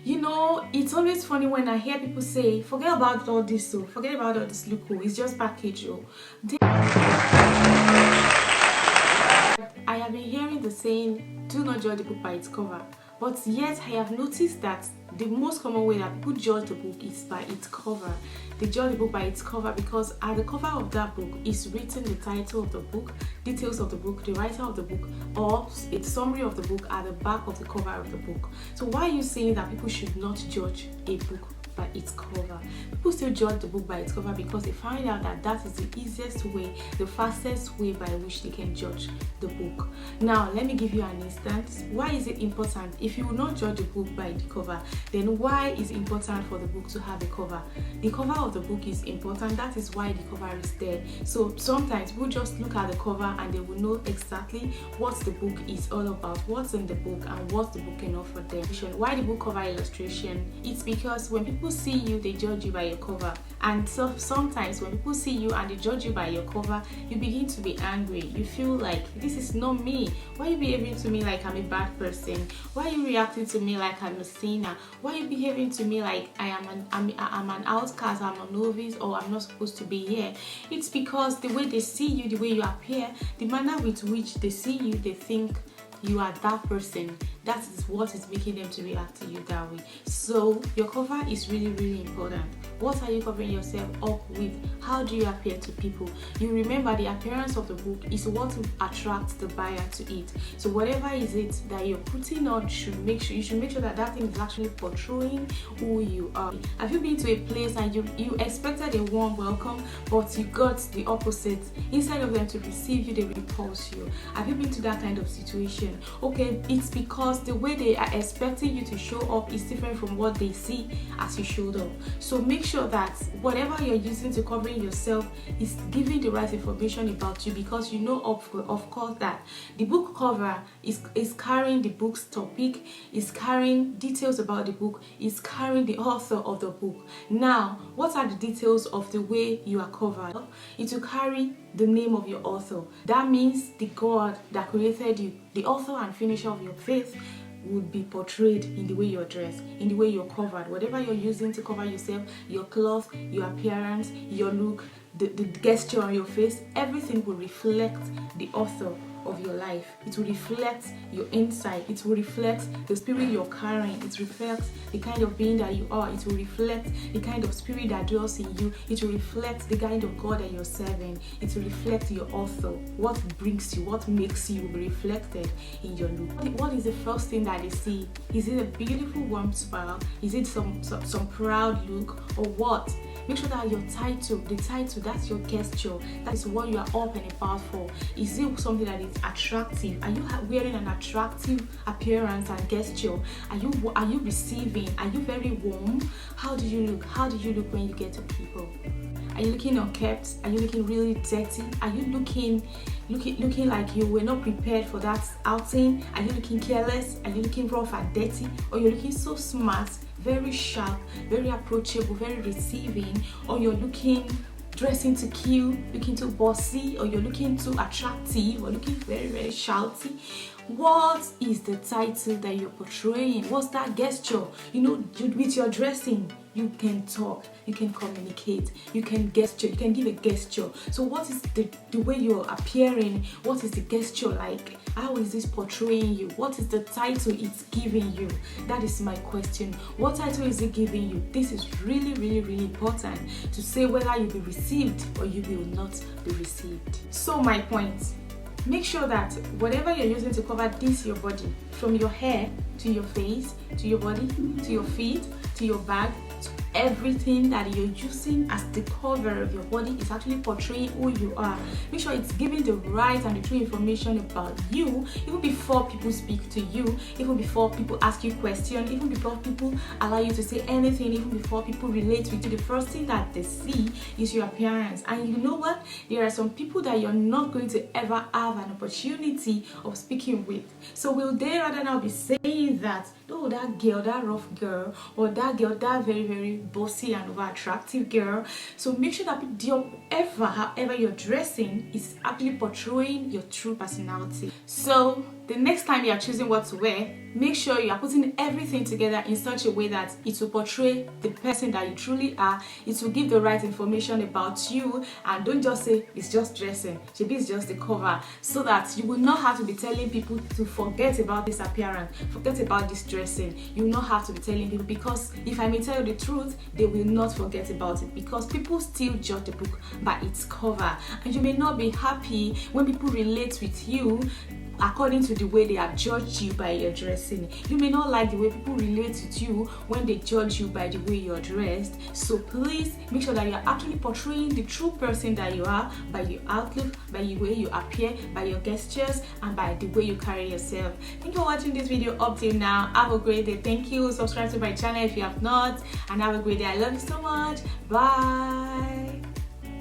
You know, it's always funny when I hear people say, forget about all this, so forget about all this, look, oh, it's just package, oh. I have been hearing the saying, do not judge the book by its cover. But yet I have noticed that the most common way that people judge the book is by its cover. They judge the book by its cover because at the cover of that book is written the title of the book, details of the book, the writer of the book, or a summary of the book at the back of the cover of the book. So why are you saying that people should not judge a book by its cover? People still judge the book by its cover because they find out that that is the easiest way, the fastest way by which they can judge the book. Now let me give you an instance. Why is it important? If you will not judge a book by the cover, then why is it important for the book to have a cover? The cover of the book is important. That is why the cover is there. So sometimes we'll just look at the cover and they will know exactly what the book is all about, what's in the book and what the book can offer them. Why the book cover illustration? It's because when people see you, they judge you by your cover. And so sometimes when people see you and they judge you by your cover, you begin to be angry. You feel like, this is not me. Why are you behaving to me like I'm a bad person? Why are you reacting to me like I'm a sinner? Why are you behaving to me like I'm an outcast, I'm a novice, or I'm not supposed to be here? It's because the way they see you, the way you appear, the manner with which they see you, they think you are that person. That is what is making them to react to you that way. So your cover is really, really important. What are you covering yourself up with? How do you appear to people? You remember the appearance of the book is what attracts the buyer to it. So whatever is it that you're putting on, you should make sure that that thing is actually portraying who you are. Have you been to a place and you expected a warm welcome, but you got the opposite? Instead of them to receive you, they repulse you. Have you been to that kind of situation? Okay, it's because the way they are expecting you to show up is different from what they see as you showed up. So make sure that whatever you're using to covering yourself is giving the right information about you, because you know of course that the book cover is carrying the book's topic, is carrying details about the book, is carrying the author of the book. Now, what are the details of the way you are covered? It will carry the name of your author. That means the God that created you, the author and finisher of your faith, would be portrayed in the way you're dressed, in the way you're covered. Whatever you're using to cover yourself, your clothes, your appearance, your look, the gesture on your face, everything will reflect the author of your life. It will reflect your insight. It will reflect the spirit you're carrying. It reflects the kind of being that you are. It will reflect the kind of spirit that dwells in you. It will reflect the kind of God that you're serving. It will reflect your author. What brings you, what makes you, will be reflected in your look. What is the first thing that they see? Is it a beautiful warm smile? Is it some proud look, or what? Make sure that your title, that's your gesture, that is what you are up and about for. Is it something that is attractive? Are you wearing an attractive appearance and gesture? Are you receiving? Are you very warm? How do you look? How do you look when you get to people? Are you looking unkept? Are you looking really dirty? Are you looking like you were not prepared for that outing? Are you looking careless? Are you looking rough and dirty? Or you're looking so smart, very sharp, very approachable, very receiving? Or you're dressing to kill, looking too bossy, or you're looking too attractive, or looking very, very shouty? What is the title that you're portraying? What's that gesture? You know, with your dressing, you can talk, you can communicate, you can gesture, you can give a gesture. So what is the way you're appearing? What is the gesture like? How is this portraying you? What is the title it's giving you? That is my question. What title is it giving you? This is really, really, really important to say whether you'll be received or you will not be received. So my point, make sure that whatever you're using to cover your body, from your hair to your face, to your body, to your feet, to your bag, to everything that you're using as the cover of your body is actually portraying who you are. Make sure it's giving the right and the true information about you, even before people speak to you, even before people ask you questions, even before people allow you to say anything, even before people relate with you. The first thing that they see is your appearance. And you know what? There are some people that you're not going to ever have an opportunity of speaking with. So will they rather now be saying that, oh, that girl, that rough girl, or that girl, that very, very bossy and over attractive girl? So make sure that however you're dressing is actually portraying your true personality. So the next time you are choosing what to wear, make sure you are putting everything together in such a way that it will portray the person that you truly are. It will give the right information about you, and don't just say it's just dressing, maybe it's just the cover, so that you will not have to be telling people to forget about this appearance, forget about this dressing. You will not have to be telling people, because if I may tell you the truth, they will not forget about it, because people still judge the book by its cover, and you may not be happy when people relate with you according to the way they have judged you by your dressing. You may not like the way people relate with you when they judge you by the way you're dressed. So please make sure that you're actually portraying the true person that you are by your outlook, by the way you appear, by your gestures, and by the way you carry yourself. Thank you for watching this video up till now. Have a great day. Thank you. Subscribe to my channel if you have not, and have a great day. I love you so much. Bye.